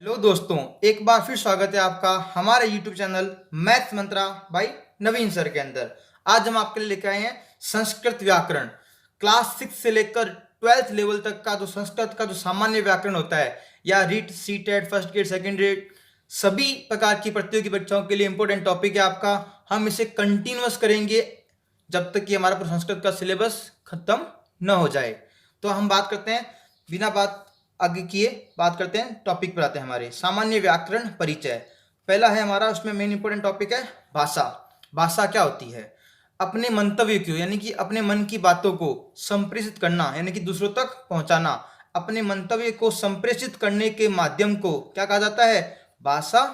Hello दोस्तों, एक बार फिर स्वागत है आपका हमारे YouTube चैनल मैथ मंत्रा बाय नवीन सर के अंदर। आज हम आपके लिए लेकर आए हैं संस्कृत व्याकरण। क्लास 6 से लेकर 12th लेवल तक का जो संस्कृत का जो सामान्य व्याकरण होता है या REET CTET first grade second grade सभी प्रकार की प्रतियोगी परीक्षाओं के लिए इंपॉर्टेंट टॉपिक है आपका। हम इसे कंटिन्यूअस करेंगे जब तक कि हमारा संस्कृत का सिलेबस खत्म न हो जाए। तो हम बात करते हैं, बिना बात आगे किए बात करते हैं, टॉपिक पर आते हैं। हमारे सामान्य व्याकरण परिचय पहला है हमारा, उसमें मेन इंपॉर्टेंट टॉपिक है भाषा। भाषा क्या होती है? अपने मंतव्य को यानी कि अपने मन की बातों को संप्रेषित करना यानी कि दूसरों तक पहुंचाना। अपने मंतव्य को संप्रेषित करने के माध्यम को क्या कहा जाता है? भाषा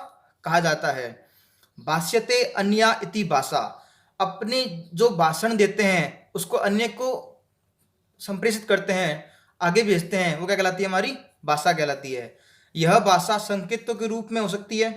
कहा जाता है। भाष्यते अन्या इति भाषा, अपने जो भाषण देते हैं उसको अन्य को संप्रेषित करते हैं, आगे भेजते हैं, वो क्या कहलाती है? हमारी भाषा कहलाती है। यह भाषा संकेतों के रूप में हो सकती है,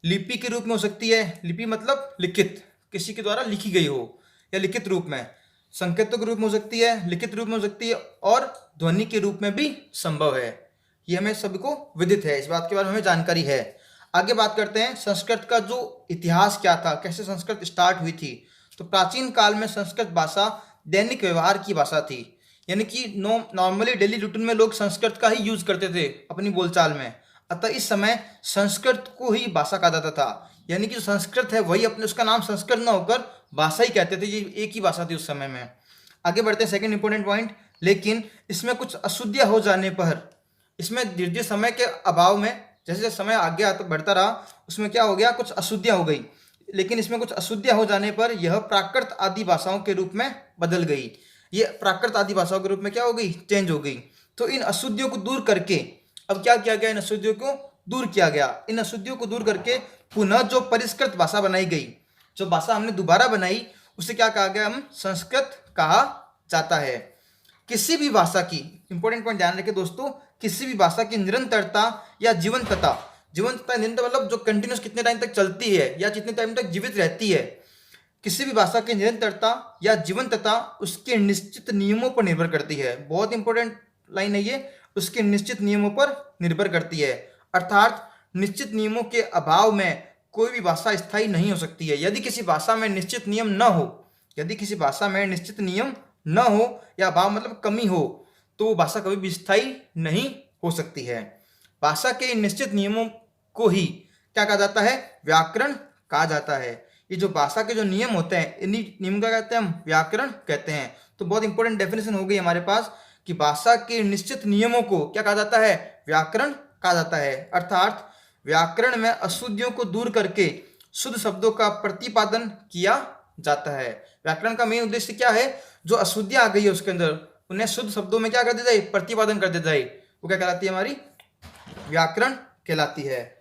लिपि के रूप में हो सकती है। लिपि मतलब लिखित, किसी के द्वारा लिखी गई हो, या लिखित रूप में। संकेतों के रूप में हो सकती है, लिखित रूप में हो सकती है, और ध्वनि के रूप में भी संभव है। ये हमें सभी को विदित है, इस बात के बारे में हमें जानकारी है। आगे बात करते हैं संस्कृत का जो इतिहास क्या था, कैसे संस्कृत स्टार्ट हुई थी। तो प्राचीन काल में संस्कृत भाषा दैनिक व्यवहार की भाषा थी, यानी कि नॉर्मली डेली रूटीन में लोग संस्कृत का ही यूज करते थे अपनी बोलचाल में। अतः इस समय संस्कृत को ही भाषा कहा जाता था, यानी कि संस्कृत है वही अपने, उसका नाम संस्कृत न होकर भाषा ही कहते थे, ये एक ही भाषा थी उस समय में। आगे बढ़ते हैं सेकंड इंपॉर्टेंट पॉइंट। लेकिन इसमें कुछ अशुद्धियां हो जाने पर, इसमें धीरे समय के अभाव में, जैसे जैसे समय आगे आता बढ़ता रहा, उसमें क्या हो गया? कुछ अशुद्धियां हो गई। लेकिन इसमें कुछ अशुद्धियां हो जाने पर यह प्राकृत आदि भाषाओं के रूप में बदल गई। ये प्राकृत आदि भाषाओं के रूप में क्या हो गई? चेंज हो गई। तो इन अशुद्धियों को दूर करके अब क्या किया गया? इन अशुद्धियों को दूर किया गया। इन अशुद्धियों को दूर करके पुनः जो परिष्कृत भाषा बनाई गई, जो भाषा हमने दोबारा बनाई, उसे क्या कहा गया? हम संस्कृत कहा जाता है। किसी भी भाषा की, इंपॉर्टेंट पॉइंट ध्यान रखें दोस्तों, किसी भी भाषा की निरंतरता या जीवंतता, जीवंतता निरंतर मतलब जो कंटिन्यूस कितने टाइम तक चलती है या कितने टाइम तक जीवित रहती है, किसी भी भाषा की निरंतरता या जीवंतता उसके निश्चित नियमों पर निर्भर करती है। बहुत इंपॉर्टेंट लाइन है ये, उसके निश्चित नियमों पर निर्भर करती है। अर्थात निश्चित नियमों के अभाव में कोई भी भाषा स्थायी नहीं हो सकती है। यदि किसी भाषा में निश्चित नियम न हो, यदि किसी भाषा में निश्चित नियम न हो या अभाव मतलब कमी हो, तो वो भाषा कभी भी स्थायी नहीं हो सकती है। भाषा के इन निश्चित नियमों को ही क्या कहा जाता है? व्याकरण कहा जाता है। ये जो भाषा के जो नियम होते हैं, इन्हीं नियम का कहते हैं हम व्याकरण कहते हैं। तो बहुत इंपॉर्टेंट डेफिनेशन हो गई हमारे पास कि भाषा के निश्चित नियमों को क्या कहा जाता है? व्याकरण कहा जाता है। अर्थात व्याकरण में अशुद्धियों को दूर करके शुद्ध शब्दों का प्रतिपादन किया जाता है। व्याकरण का मेन उद्देश्य क्या है? जो अशुद्धियां आ गई है उसके अंदर, उन्हें शुद्ध शब्दों में क्या कर दिया जाए? प्रतिपादन कर दिया जाए। वो क्या कहलाती है? हमारी व्याकरण कहलाती है।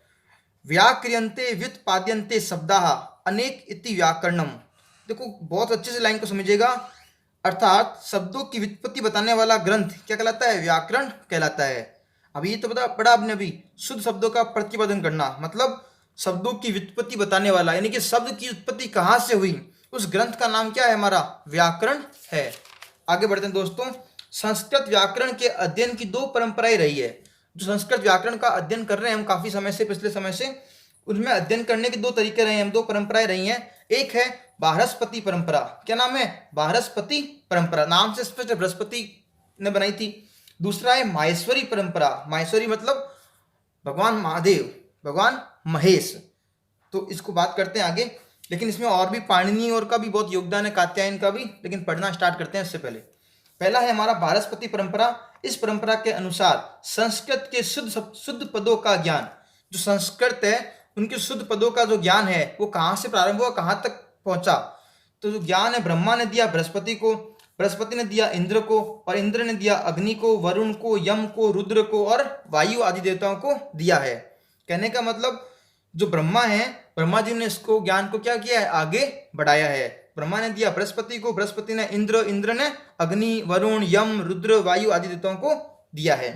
व्याक्रियन्ते व्युत्पाद्यन्ते शब्दाः अनेक इति व्याकरणम। देखो बहुत अच्छे से लाइन को समझिएगा। अर्थात शब्दों की व्युत्पत्ति बताने वाला ग्रंथ क्या कहलाता है? व्याकरण कहलाता है। अभी ये तो पढ़ा आपने अभी, शुद्ध शब्दों का प्रतिपादन करना मतलब शब्दों की व्युत्पत्ति बताने वाला, यानी कि शब्द की उत्पत्ति कहाँ से हुई, उस ग्रंथ का नाम क्या है? हमारा व्याकरण है। आगे बढ़ते हैं दोस्तों। संस्कृत व्याकरण के अध्ययन की दो परंपराएं रही है। जो संस्कृत व्याकरण का अध्ययन कर रहे हैं हम काफी समय से, पिछले समय से, उनमें अध्ययन करने के दो तरीके रहे हैं, हम दो परंपराएं रही हैं। एक है बृहस्पति परंपरा। क्या नाम है? बृहस्पति परंपरा, नाम से स्पष्ट बृहस्पति ने बनाई थी। दूसरा है माहेश्वरी परंपरा। माहेश्वरी मतलब भगवान महादेव, भगवान महेश। तो इसको बात करते हैं आगे, लेकिन इसमें और भी पाणिनि और का भी बहुत योगदान है, कात्यायन का भी। लेकिन पढ़ना स्टार्ट करते हैं इससे पहले। पहला है हमारा बृहस्पति परंपरा। इस परंपरा के अनुसार संस्कृत के शुद्ध पदों का ज्ञान, जो संस्कृत है उनके शुद्ध पदों का जो ज्ञान है वो कहाँ से प्रारंभ हुआ, कहाँ तक पहुंचा। तो जो ज्ञान है ब्रह्मा ने दिया बृहस्पति को, बृहस्पति ने दिया इंद्र को, और इंद्र ने दिया अग्नि को, वरुण को, यम को, रुद्र को और वायु आदि देवताओं को दिया है। कहने का मतलब जो ब्रह्मा है, ब्रह्मा जी ने इसको ज्ञान को क्या किया है? आगे बढ़ाया है। ब्रह्मा ने दिया बृहस्पति को, बृहस्पति ने इंद्र, इंद्र ने अग्नि, वरुण, यम, रुद्र, वायु आदि देवताओं को दिया है।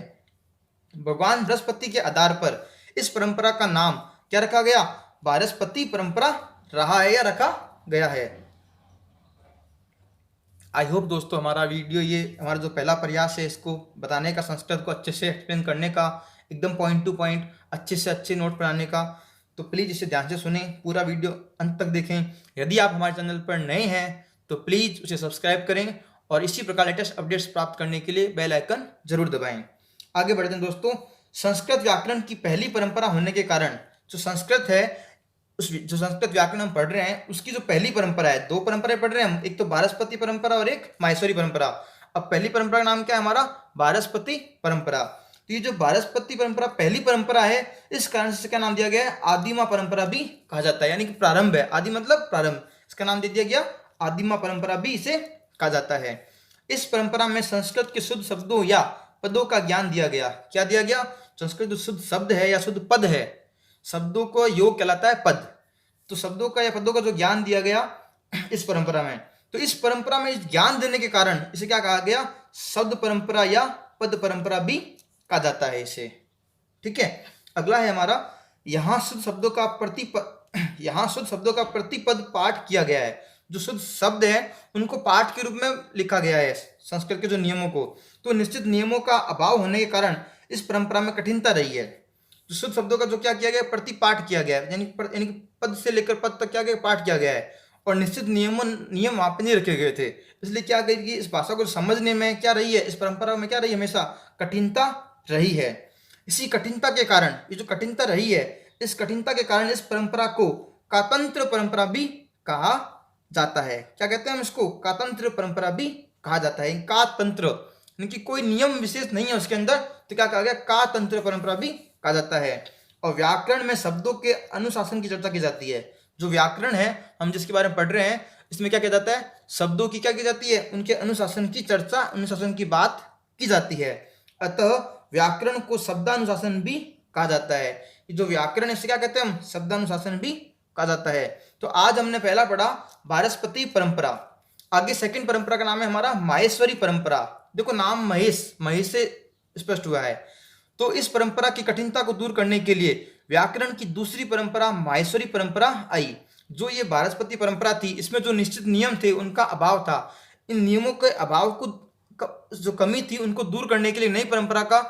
भगवान बृहस्पति के आधार पर इस परंपरा का नाम क्या रखा गया? बृहस्पति परंपरा रहा है या रखा गया है। आई होप दोस्तों हमारा वीडियो, ये हमारा जो पहला प्रयास है इसको बताने का, संस्कृत को अच्छे से एक्सप्लेन करने का, एकदम पॉइंट टू पॉइंट अच्छे से अच्छे नोट बनाने का। तो प्लीज़ इसे ध्यान से सुने, पूरा वीडियो अंत तक देखें। यदि आप हमारे चैनल पर नए हैं तो प्लीज़ उसे सब्सक्राइब करें और इसी प्रकार लेटेस्ट अपडेट्स प्राप्त करने के लिए बेल आइकन जरूर दबाएं। आगे बढ़ते हैं दोस्तों। संस्कृत व्याकरण की पहली परंपरा होने के कारण जो संस्कृत है, जो संस्कृत व्याकरण हम पढ़ रहे हैं उसकी जो पहली परंपरा है, दो परंपराएं पढ़ रहे हैं हम, एक तो वारस्पति परंपरा और एक माहेश्वरी परंपरा। अब पहली परंपरा का नाम क्या है हमारा? वारस्पति परंपरा। तो ये जो वारस्पति परंपरा पहली परंपरा है, इस कारण से क्या नाम दिया गया है? आदिमा परंपरा भी कहा जाता है, यानी कि प्रारंभ है। आदि मतलब प्रारंभ, इसका नाम दे दिया गया आदिमा परंपरा भी इसे कहा जाता है। इस परंपरा में संस्कृत के शुद्ध शब्दों या पदों का ज्ञान दिया गया। क्या दिया गया? संस्कृत जो शुद्ध शब्द है या शुद्ध पद है, शब्दों को योग कहलाता है पद, तो शब्दों का या पदों का जो ज्ञान दिया गया इस परंपरा में, तो इस परंपरा में इस ज्ञान देने के कारण इसे क्या कहा गया? शब्द परंपरा या पद परंपरा भी कहा जाता है इसे। ठीक है, अगला है हमारा, यहाँ शुद्ध शब्दों का प्रतिपद पाठ किया गया है। जो शुद्ध शब्द है उनको पाठ के रूप में लिखा गया है संस्कृत के जो नियमों को, तो निश्चित नियमों का अभाव होने के कारण इस परंपरा में कठिनता रही है। जो शुद्ध शब्दों का जो क्या किया गया? प्रतिपाठ किया गया है, यानी पद से लेकर पद तक क्या गया? पाठ किया गया है, और निश्चित नियम वहां पे नहीं रखे गए थे। इसलिए क्या गई कि इस भाषा को समझने में क्या रही है, इस परंपरा में क्या रही है? हमेशा कठिनता रही है। इसी कठिनता के कारण, ये जो कठिनता रही है, इस कठिनता के कारण इस परंपरा को कातंत्र परंपरा भी कहा जाता है। क्या कहते हैं हम इसको? कातंत्र परंपरा भी कहा जाता है। कातंत्र यानी कि कोई नियम विशेष नहीं है उसके अंदर, तो क्या कहा गया? कातंत्र परंपरा भी कहा जाता है। और व्याकरण में शब्दों के अनुशासन की चर्चा की जाती है। जो व्याकरण है हम जिसके बारे में पढ़ रहे हैं, इसमें क्या किया जाता है? शब्दों की क्या की जाती है? उनके अनुशासन की चर्चा, अनुशासन की बात की जाती है। अतः व्याकरण को शब्दानुशासन भी कहा जाता है। जो व्याकरण है इसे क्या कहते हैं हम? शब्दानुशासन भी कहा जाता है। तो आज हमने पहला पढ़ा वारस्पति परंपरा। आगे सेकंड परंपरा का नाम है हमारा माहेश्वरी परंपरा। देखो नाम महेश से स्पष्ट हुआ है। तो इस परंपरा की कठिनता को दूर करने के लिए व्याकरण की दूसरी परंपरा माहेश्वरी परंपरा आई। जो ये वारस्पति परंपरा थी, इसमें जो निश्चित नियम थे उनका अभाव था। इन नियमों के अभाव को जो कमी थी उनको दूर करने के लिए नई परंपरा का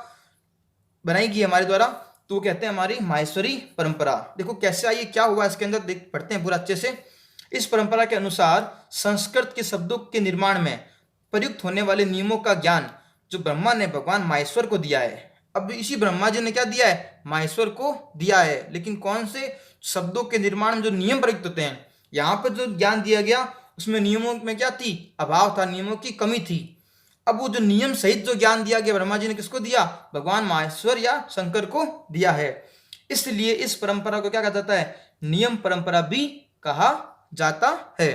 बनाई गई हमारे द्वारा, तो वो कहते हैं हमारी माहेश्वरी परंपरा। देखो कैसे आई, क्या हुआ इसके अंदर, देख पढ़ते हैं पूरा अच्छे से। इस परंपरा के अनुसार संस्कृत के शब्दों के निर्माण में प्रयुक्त होने वाले नियमों का ज्ञान जो ब्रह्मा ने भगवान माहेश्वर को दिया है। अब इसी ब्रह्मा जी ने क्या दिया है? माहेश्वर को दिया है। लेकिन कौन से शब्दों के निर्माण में जो नियम प्रयुक्त होते हैं, यहाँ पर जो ज्ञान दिया गया उसमें नियमों में क्या थी? अभाव था, नियमों की कमी थी। अब वो जो नियम सहित जो ज्ञान दिया गया, ब्रह्मा जी ने किसको दिया? भगवान माहेश्वर या शंकर को दिया है। इसलिए इस परंपरा को क्या कहा जाता है? नियम परंपरा भी कहा जाता है।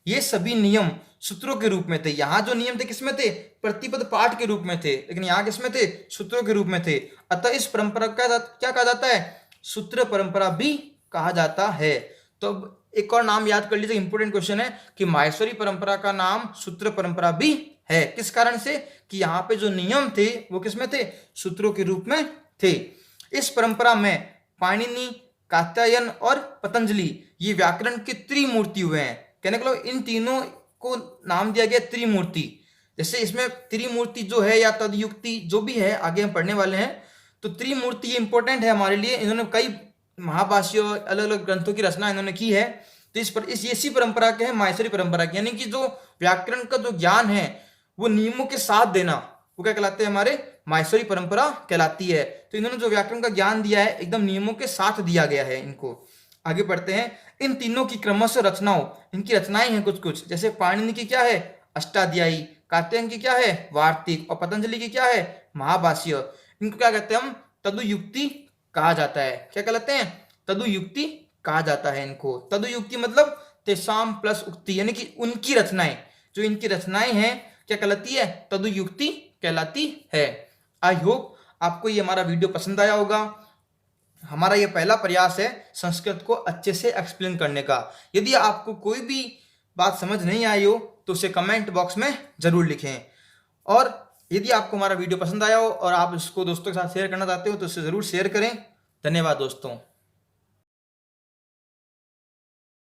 ये सभी नियम सूत्रों के रूप में थे। यहाँ जो नियम थे किसमें थे? प्रतिपद पाठ के रूप में थे, लेकिन यहाँ किसमें थे? सूत्रों के रूप में थे। अतः इस परंपरा का क्या कहा जाता है? सूत्र परंपरा भी कहा जाता है। तो एक और नाम याद कर लीजिए, इंपोर्टेंट क्वेश्चन है कि माहेश्वरी परंपरा का नाम सूत्र परंपरा भी है। किस कारण से? कि यहाँ पे जो नियम थे वो किसमें थे? सूत्रों के रूप में थे। इस परंपरा में पाणिनि, कात्यायन और पतंजलि ये व्याकरण के त्रिमूर्ति हुए हैं। कहने को इन तीनों को नाम दिया गया त्रिमूर्ति। जैसे इसमें त्रिमूर्ति जो है या तदयुक्ति जो भी है आगे हम पढ़ने वाले हैं, तो त्रिमूर्ति ये इंपॉर्टेंट है हमारे लिए। इन्होंने कई महाभाष्यों, अलग अलग ग्रंथों की रचना इन्होंने की है। तो इसी परंपरा के हैं माहेश्वरी परंपरा की, यानी कि जो व्याकरण का जो ज्ञान है वो नियमों के साथ देना, वो क्या कहलाते हैं? हमारे माहेश्वरी परंपरा कहलाती है। तो इन्होंने जो व्याकरण का ज्ञान दिया है एकदम नियमों के साथ दिया गया है इनको। आगे पढ़ते हैं। इन तीनों की क्रमशः रचनाओं, इनकी रचनाएं हैं कुछ कुछ। जैसे पाणिनि की क्या है? अष्टाध्यायी, कात्यायन की क्या है? वार्तिक, और पतंजलि की क्या है? महाभाष्य। इनको क्या कहते हैं हम? तदुयुक्ति कहा जाता है। क्या कहलाते हैं? तदुयुक्ति कहा जाता है इनको। तदुयुक्ति मतलब तेसाम प्लस उक्ति, यानी कि उनकी रचनाएं, जो इनकी रचनाएं हैं क्या कहलाती है? तदुयुक्ति कहलाती है। आई होप आपको ये हमारा वीडियो पसंद आया होगा। हमारा ये पहला प्रयास है संस्कृत को अच्छे से एक्सप्लेन करने का। यदि आपको कोई भी बात समझ नहीं आई हो तो उसे कमेंट बॉक्स में जरूर लिखें। और यदि आपको हमारा वीडियो पसंद आया हो और आप इसको दोस्तों के साथ शेयर करना चाहते हो तो इसे जरूर शेयर करें। धन्यवाद दोस्तों।